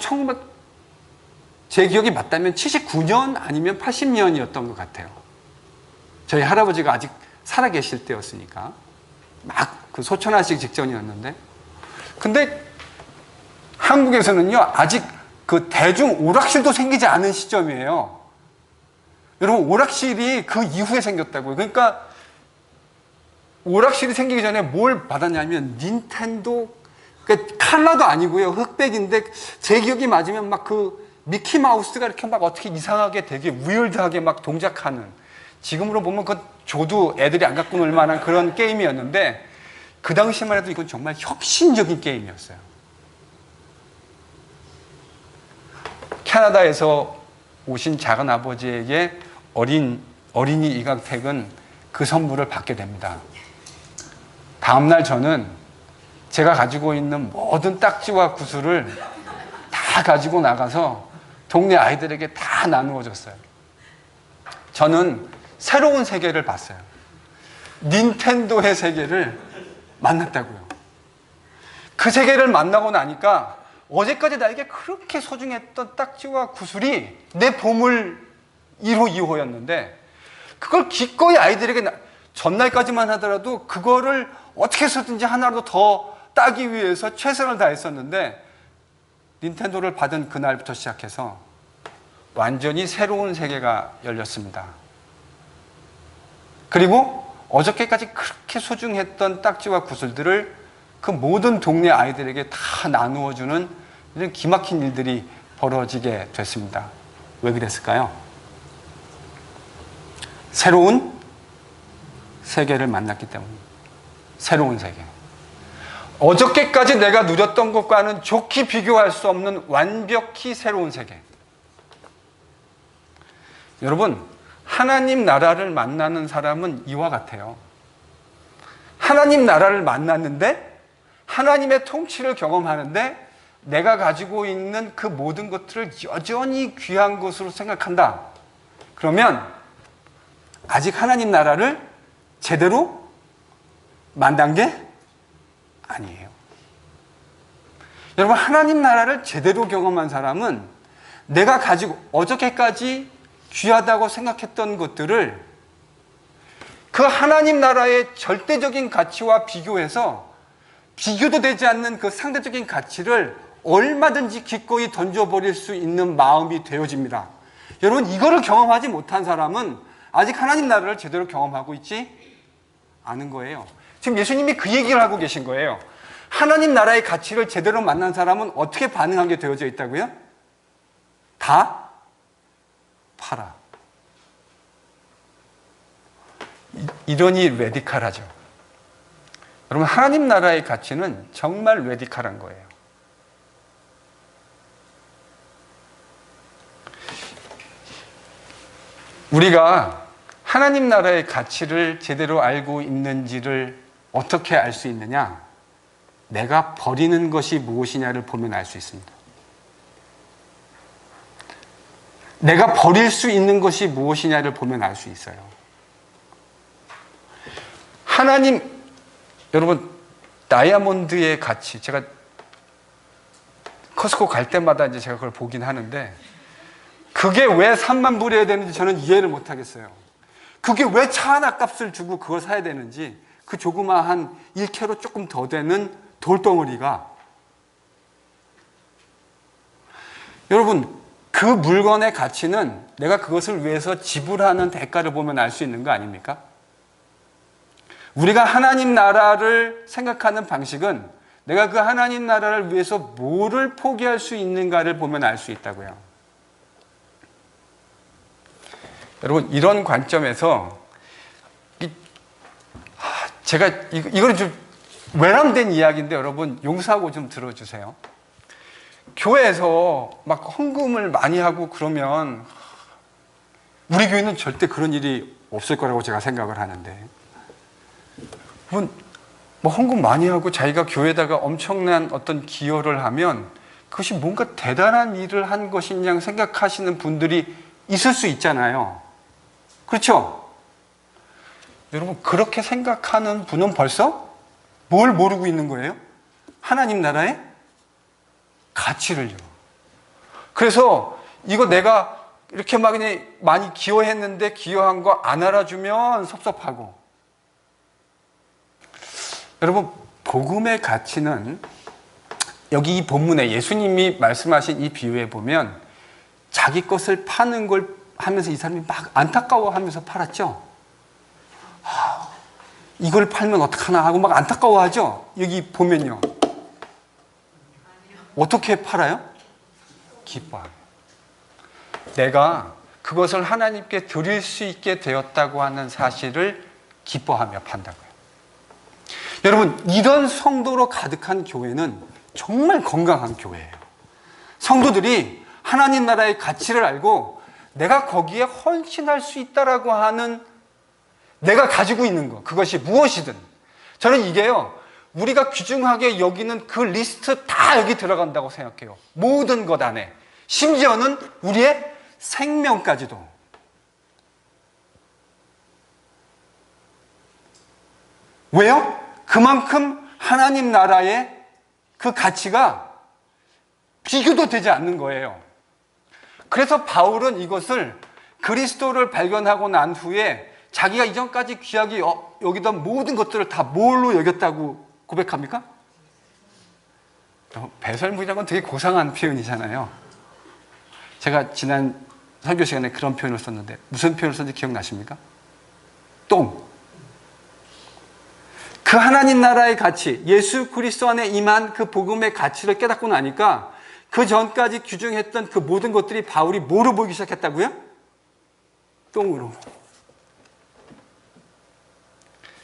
제 기억이 맞다면 79년 아니면 80년이었던 것 같아요. 저희 할아버지가 아직 살아계실 때였으니까. 막 그 소천하시기 직전이었는데. 근데 한국에서는요, 아직 그 대중 오락실도 생기지 않은 시점이에요. 여러분, 오락실이 그 이후에 생겼다고요. 그러니까 오락실이 생기기 전에 뭘 받았냐면 닌텐도, 그러니까 칼라도 아니고요, 흑백인데 제 기억이 맞으면 막 그 미키 마우스가 이렇게 막 어떻게 이상하게 되게 위얼드하게 막 동작하는, 지금으로 보면 그 줘도 애들이 안 갖고 놀 만한 그런 게임이었는데 그 당시만 해도 이건 정말 혁신적인 게임이었어요. 캐나다에서 오신 작은 아버지에게 어린이 이강택은 그 선물을 받게 됩니다. 다음날 저는 제가 가지고 있는 모든 딱지와 구슬을 다 가지고 나가서 동네 아이들에게 다 나누어 줬어요. 저는 새로운 세계를 봤어요. 닌텐도의 세계를 만났다고요. 그 세계를 만나고 나니까 어제까지 나에게 그렇게 소중했던 딱지와 구슬이 내 보물 1호, 2호였는데 그걸 기꺼이 아이들에게 전날까지만 하더라도 그거를 어떻게 해서든지 하나라도 더 따기 위해서 최선을 다했었는데 닌텐도를 받은 그날부터 시작해서 완전히 새로운 세계가 열렸습니다. 그리고 어저께까지 그렇게 소중했던 딱지와 구슬들을 그 모든 동네 아이들에게 다 나누어주는 이런 기막힌 일들이 벌어지게 됐습니다. 왜 그랬을까요? 새로운 세계를 만났기 때문입니다. 새로운 세계. 어저께까지 내가 누렸던 것과는 좋게 비교할 수 없는 완벽히 새로운 세계. 여러분, 하나님 나라를 만나는 사람은 이와 같아요. 하나님 나라를 만났는데 하나님의 통치를 경험하는데 내가 가지고 있는 그 모든 것들을 여전히 귀한 것으로 생각한다. 그러면 아직 하나님 나라를 제대로 만난 게 아니에요. 여러분, 하나님 나라를 제대로 경험한 사람은 내가 가지고 어저께까지 귀하다고 생각했던 것들을 그 하나님 나라의 절대적인 가치와 비교해서 비교도 되지 않는 그 상대적인 가치를 얼마든지 기꺼이 던져버릴 수 있는 마음이 되어집니다. 여러분, 이거를 경험하지 못한 사람은 아직 하나님 나라를 제대로 경험하고 있지 않은 거예요. 지금 예수님이 그 얘기를 하고 계신 거예요. 하나님 나라의 가치를 제대로 만난 사람은 어떻게 반응하게 되어져 있다고요? 다 팔아. 이러니 레디칼하죠. 여러분, 하나님 나라의 가치는 정말 레디칼한 거예요. 우리가 하나님 나라의 가치를 제대로 알고 있는지를 어떻게 알 수 있느냐? 내가 버리는 것이 무엇이냐를 보면 알 수 있습니다. 내가 버릴 수 있는 것이 무엇이냐를 보면 알 수 있어요. 하나님, 여러분, 다이아몬드의 가치, 제가 커스코 갈 때마다 이제 제가 그걸 보긴 하는데, 그게 왜 3만 불이어야 되는지 저는 이해를 못 하겠어요. 그게 왜 차 하나 값을 주고 그걸 사야 되는지, 그 조그마한 1kg 조금 더 되는 돌덩어리가, 여러분, 그 물건의 가치는 내가 그것을 위해서 지불하는 대가를 보면 알 수 있는 거 아닙니까? 우리가 하나님 나라를 생각하는 방식은 내가 그 하나님 나라를 위해서 뭐를 포기할 수 있는가를 보면 알 수 있다고요. 여러분, 이런 관점에서 제가 이거는 좀 외람된 이야기인데 여러분 용서하고 좀 들어주세요. 교회에서 막 헌금을 많이 하고 그러면 우리 교회는 절대 그런 일이 없을 거라고 제가 생각을 하는데, 뭐 헌금 많이 하고 자기가 교회에다가 엄청난 어떤 기여를 하면 그것이 뭔가 대단한 일을 한 것인 양 생각하시는 분들이 있을 수 있잖아요. 그렇죠? 여러분, 그렇게 생각하는 분은 벌써 뭘 모르고 있는 거예요? 하나님 나라의 가치를요. 그래서 이거 내가 이렇게 막 그냥 많이 기여했는데 기여한 거 안 알아주면 섭섭하고. 여러분, 복음의 가치는 여기 이 본문에 예수님이 말씀하신 이 비유에 보면 자기 것을 파는 걸 하면서 이 사람이 막 안타까워하면서 팔았죠. 이걸 팔면 어떡하나 하고 막 안타까워하죠. 여기 보면요. 어떻게 팔아요? 기뻐하며. 내가 그것을 하나님께 드릴 수 있게 되었다고 하는 사실을 기뻐하며 판다고요. 여러분, 이런 성도로 가득한 교회는 정말 건강한 교회예요. 성도들이 하나님 나라의 가치를 알고 내가 거기에 헌신할 수 있다라고 하는, 내가 가지고 있는 것, 그것이 무엇이든, 저는 이게요, 우리가 귀중하게 여기는 그 리스트 다 여기 들어간다고 생각해요. 모든 것 안에. 심지어는 우리의 생명까지도. 왜요? 그만큼 하나님 나라의 그 가치가 비교도 되지 않는 거예요. 그래서 바울은 이것을 그리스도를 발견하고 난 후에 자기가 이전까지 귀하게 여기던 모든 것들을 다 뭘로 여겼다고 고백합니까? 배설물이라는 건 되게 고상한 표현이잖아요. 제가 지난 설교 시간에 그런 표현을 썼는데 무슨 표현을 썼는지 기억나십니까? 똥. 그 하나님 나라의 가치, 예수 그리스도 안에 임한 그 복음의 가치를 깨닫고 나니까 그 전까지 규정했던 그 모든 것들이 바울이 뭐로 보이기 시작했다고요? 똥으로.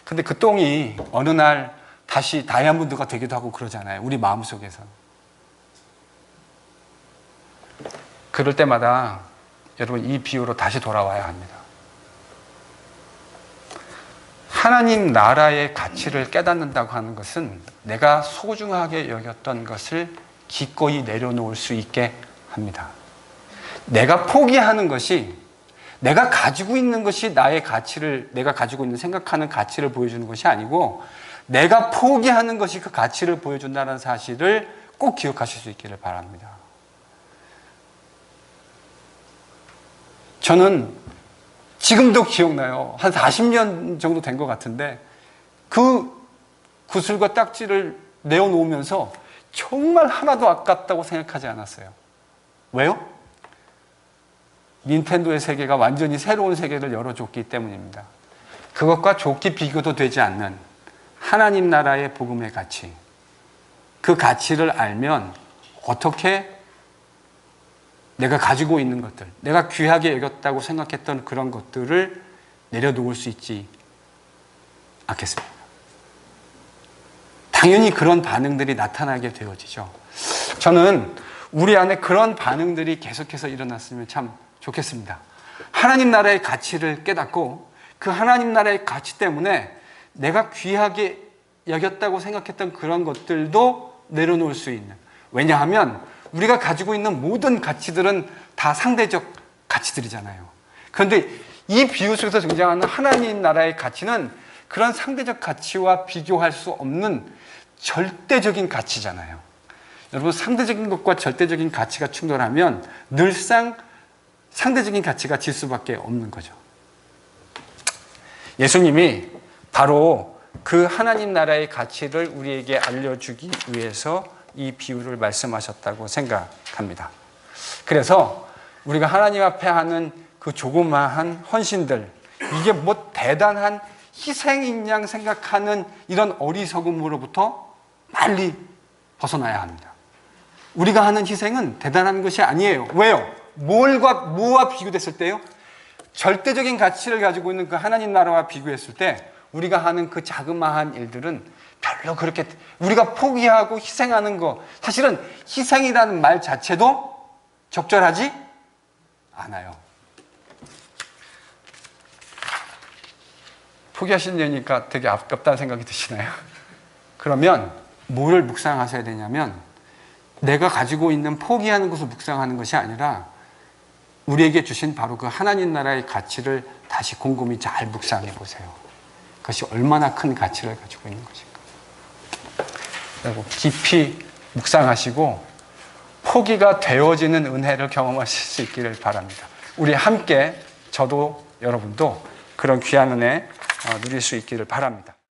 근데 그 똥이 어느 날 다시 다이아몬드가 되기도 하고 그러잖아요. 우리 마음속에서. 그럴 때마다 여러분 이 비유로 다시 돌아와야 합니다. 하나님 나라의 가치를 깨닫는다고 하는 것은 내가 소중하게 여겼던 것을 기꺼이 내려놓을 수 있게 합니다. 내가 포기하는 것이, 내가 가지고 있는 것이 나의 가치를, 내가 가지고 있는 생각하는 가치를 보여주는 것이 아니고 내가 포기하는 것이 그 가치를 보여준다는 사실을 꼭 기억하실 수 있기를 바랍니다. 저는 지금도 기억나요. 한 40년 정도 된 것 같은데 그 구슬과 딱지를 내어놓으면서 정말 하나도 아깝다고 생각하지 않았어요. 왜요? 닌텐도의 세계가 완전히 새로운 세계를 열어줬기 때문입니다. 그것과 좋게 비교도 되지 않는 하나님 나라의 복음의 가치, 그 가치를 알면 어떻게 내가 가지고 있는 것들, 내가 귀하게 여겼다고 생각했던 그런 것들을 내려놓을 수 있지 않겠습니까? 당연히 그런 반응들이 나타나게 되어지죠. 저는 우리 안에 그런 반응들이 계속해서 일어났으면 참 좋겠습니다. 하나님 나라의 가치를 깨닫고 그 하나님 나라의 가치 때문에 내가 귀하게 여겼다고 생각했던 그런 것들도 내려놓을 수 있는, 왜냐하면 우리가 가지고 있는 모든 가치들은 다 상대적 가치들이잖아요. 그런데 이 비유 속에서 등장하는 하나님 나라의 가치는 그런 상대적 가치와 비교할 수 없는 절대적인 가치잖아요. 여러분, 상대적인 것과 절대적인 가치가 충돌하면 늘상 상대적인 가치가 질 수밖에 없는 거죠. 예수님이 바로 그 하나님 나라의 가치를 우리에게 알려주기 위해서 이 비유를 말씀하셨다고 생각합니다. 그래서 우리가 하나님 앞에 하는 그 조그마한 헌신들, 이게 뭐 대단한 희생인 양 생각하는 이런 어리석음으로부터 빨리 벗어나야 합니다. 우리가 하는 희생은 대단한 것이 아니에요. 왜요? 뭐와 비교됐을 때요? 절대적인 가치를 가지고 있는 그 하나님 나라와 비교했을 때 우리가 하는 그 자그마한 일들은 별로 그렇게, 우리가 포기하고 희생하는 거, 사실은 희생이라는 말 자체도 적절하지 않아요. 포기하신다니까 되게 아깝다는 생각이 드시나요? 그러면 뭐를 묵상하셔야 되냐면, 내가 가지고 있는 포기하는 것을 묵상하는 것이 아니라 우리에게 주신 바로 그 하나님 나라의 가치를 다시 곰곰이 잘 묵상해 보세요. 그것이 얼마나 큰 가치를 가지고 있는 것인가. 그리고 깊이 묵상하시고 포기가 되어지는 은혜를 경험하실 수 있기를 바랍니다. 우리 함께, 저도 여러분도 그런 귀한 은혜 누릴 수 있기를 바랍니다.